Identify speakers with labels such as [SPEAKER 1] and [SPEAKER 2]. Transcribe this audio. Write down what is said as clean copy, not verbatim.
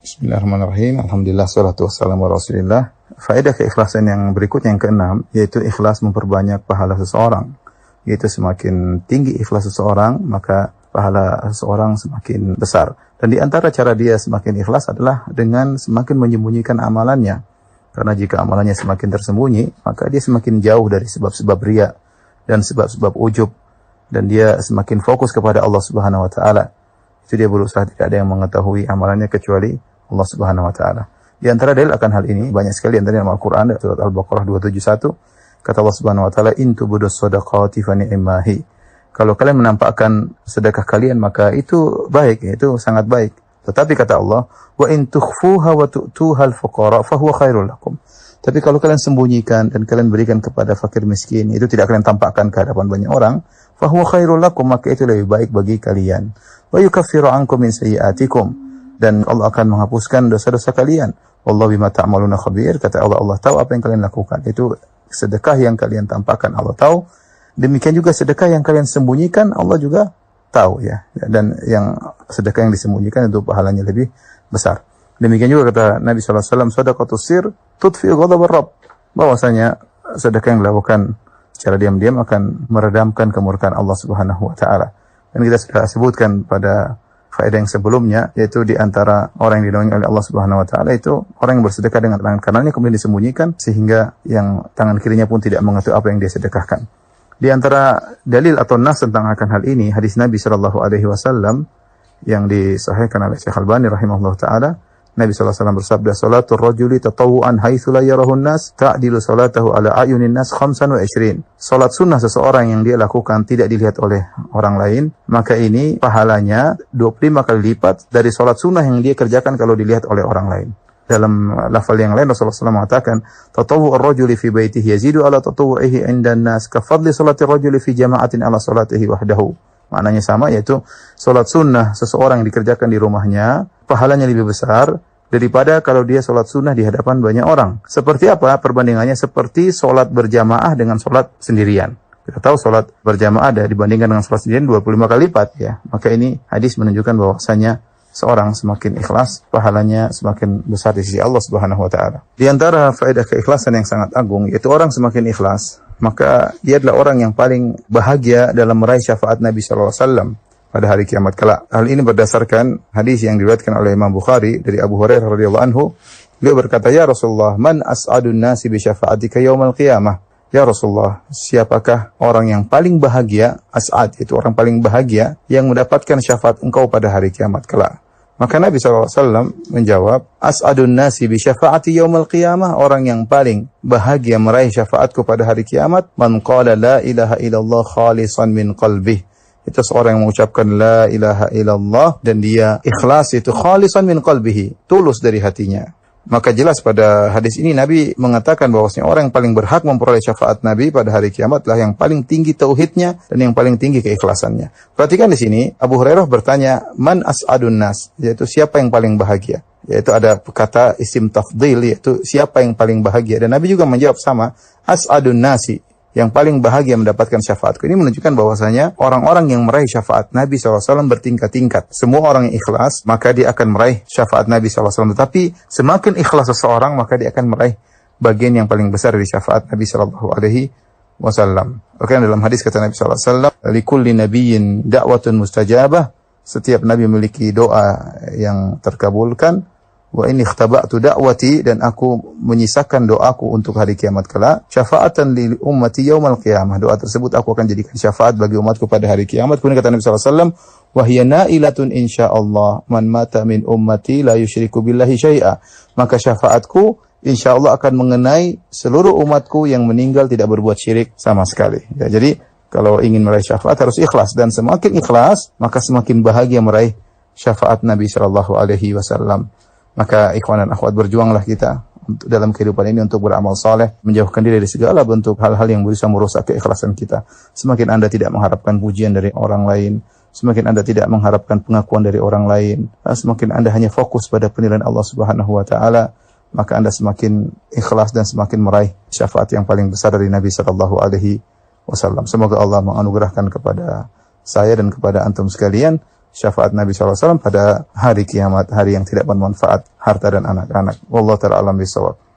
[SPEAKER 1] Bismillahirrahmanirrahim. Alhamdulillah, salatu wassalamu ala Rasulillah. Faedah keikhlasan yang berikutnya yang keenam, yaitu ikhlas memperbanyak pahala seseorang. Yaitu semakin tinggi ikhlas seseorang, maka pahala seseorang semakin besar. Dan di antara cara dia semakin ikhlas adalah dengan semakin menyembunyikan amalannya. Karena jika amalannya semakin tersembunyi, maka dia semakin jauh dari sebab-sebab riya dan sebab-sebab ujub. Dan dia semakin fokus kepada Allah Subhanahu wa Ta'ala. Itu dia berusaha tidak ada yang mengetahui amalannya kecuali Allah Subhanahu wa Ta'ala. Di antara dalil akan hal ini banyak sekali antara dalam Al-Qur'an surat Al-Baqarah 271 kata Allah Subhanahu wa Ta'ala in tubudus shadaqati fa ni'mahi. Kalau kalian menampakkan sedekah kalian maka itu baik, itu sangat baik. Tetapi kata Allah wa in tukhfuha wa tu'tuha al-fuqara fa huwa khairul lakum. Tapi kalau kalian sembunyikan dan kalian berikan kepada fakir miskin, itu tidak kalian tampakkan ke hadapan banyak orang, fa huwa khairul lakum, maka itu lebih baik bagi kalian. Wa yukaffiru ankum min sayyi'atikum, dan Allah akan menghapuskan dosa-dosa kalian. Wallahu bima ta'maluna khabir, kata Allah, Allah tahu apa yang kalian lakukan. Itu sedekah yang kalian tampakkan, Allah tahu. Demikian juga sedekah yang kalian sembunyikan, Allah juga tahu ya. Dan yang sedekah yang disembunyikan itu pahalanya lebih besar. Demikian juga kata Nabi SAW, sadaqatus sir tudfi'u ghadabar Rabb. Bahwasanya sedekah yang dilakukan secara diam-diam akan meredamkan kemurkaan Allah Subhanahu wa Ta'ala. Dan kita sudah sebutkan pada faedah yang sebelumnya, yaitu di antara orang yang dinaungi oleh Allah Subhanahu wa Ta'ala itu orang yang bersedekah dengan tangan kanannya kemudian disembunyikan sehingga yang tangan kirinya pun tidak mengetahui apa yang dia sedekahkan. Di antara dalil atau nas tentang akan hal ini, hadis Nabi sallallahu alaihi wasallam yang disahihkan oleh Syekh Albani rahimahullah taala, Nabi sallallahu alaihi wasallam bersabda, "Salatul rajuli tatawuan haitsu la yarahun nas ta'dilu salatahu ala ayunin nas 25." Salat sunnah seseorang yang dia lakukan tidak dilihat oleh orang lain, maka ini pahalanya 25 kali lipat dari salat sunnah yang dia kerjakan kalau dilihat oleh orang lain. Dalam lafal yang lain Rasulullah SAW mengatakan, "Tatawwu ar-rajuli fi baitihi yazidu ala tatawwu'ihi 'inda an-nas ka fadli salati ar-rajuli fi jama'atin ala salatihi wahdahu." Maknanya sama, yaitu salat sunnah seseorang yang dikerjakan di rumahnya, pahalanya lebih besar daripada kalau dia salat sunnah di hadapan banyak orang. Seperti apa perbandingannya? Seperti salat berjamaah dengan salat sendirian. Kita tahu salat berjamaah ada dibandingkan dengan salat sendirian 25 kali lipat ya. Maka ini hadis menunjukkan bahwasanya seorang semakin ikhlas, pahalanya semakin besar di sisi Allah Subhanahu wa Ta'ala. Di antara faedah keikhlasan yang sangat agung, yaitu orang semakin ikhlas, maka dia adalah orang yang paling bahagia dalam meraih syafaat Nabi sallallahu alaihi wasallam pada hari kiamat kelak. Hal ini berdasarkan hadis yang diriwayatkan oleh Imam Bukhari dari Abu Hurairah radhiyallahu anhu. Beliau berkata, "Ya Rasulullah, man as'adun nasi bi syafa'atika yaumal qiyamah?" Ya Rasulullah, siapakah orang yang paling bahagia, as'ad itu orang paling bahagia yang mendapatkan syafaat engkau pada hari kiamat kelak? Maka Nabi SAW menjawab, "As'adun nasi bi syafa'ati yaumal qiyamah," orang yang paling bahagia meraih syafaatku pada hari kiamat, "Man qala la ilaha illallah khalisan min qalbih." Itu seorang yang mengucapkan la ilaha illallah dan dia ikhlas, itu khalisan min qalbihi, tulus dari hatinya. Maka jelas pada hadis ini Nabi mengatakan bahwasanya orang yang paling berhak memperoleh syafaat Nabi pada hari kiamat adalah yang paling tinggi tauhidnya dan yang paling tinggi keikhlasannya. Perhatikan di sini Abu Hurairah bertanya, "Man as'adun nas?" yaitu siapa yang paling bahagia. Yaitu ada kata isim tafdhil, yaitu siapa yang paling bahagia. Dan Nabi juga menjawab sama, "As'adun nasi," yang paling bahagia mendapatkan syafaatku. Ini menunjukkan bahwasanya orang-orang yang meraih syafaat Nabi SAW bertingkat-tingkat. Semua orang yang ikhlas, maka dia akan meraih syafaat Nabi SAW. Tetapi semakin ikhlas seseorang, maka dia akan meraih bagian yang paling besar dari syafaat Nabi SAW. Oke, dalam hadis kata Nabi SAW, "Likulli nabiyyin da'watun mustajabah." Setiap Nabi memiliki doa yang terkabulkan. Wa inni ikhtaba'tu da'wati, dan aku menyisakan doaku untuk hari kiamat kelak, syafa'atan li ummati yaumal qiyamah. Doa tersebut aku akan jadikan syafaat bagi umatku pada hari kiamat. Kemudian kata Nabi sallallahu alaihi wasallam, wa hiya na'ilatun insyaallah man mata min ummati la yusyriku billahi syai'a. Maka syafaatku insyaallah akan mengenai seluruh umatku yang meninggal tidak berbuat syirik sama sekali. Ya, jadi kalau ingin meraih syafaat harus ikhlas, dan semakin ikhlas maka semakin bahagia meraih syafaat Nabi sallallahu alaihi wasallam. Maka ikhwan dan akhwat, berjuanglah kita dalam kehidupan ini untuk beramal saleh, menjauhkan diri dari segala bentuk hal-hal yang bisa merusak keikhlasan kita. Semakin Anda tidak mengharapkan pujian dari orang lain, semakin Anda tidak mengharapkan pengakuan dari orang lain, semakin Anda hanya fokus pada penilaian Allah Subhanahu wa Ta'ala, maka Anda semakin ikhlas dan semakin meraih syafaat yang paling besar dari Nabi sallallahu alaihi wasallam. Semoga Allah menganugerahkan kepada saya dan kepada antum sekalian syafaat Nabi SAW pada hari kiamat, hari yang tidak bermanfaat harta dan anak-anak. Wallahu ta'ala alam bisawab.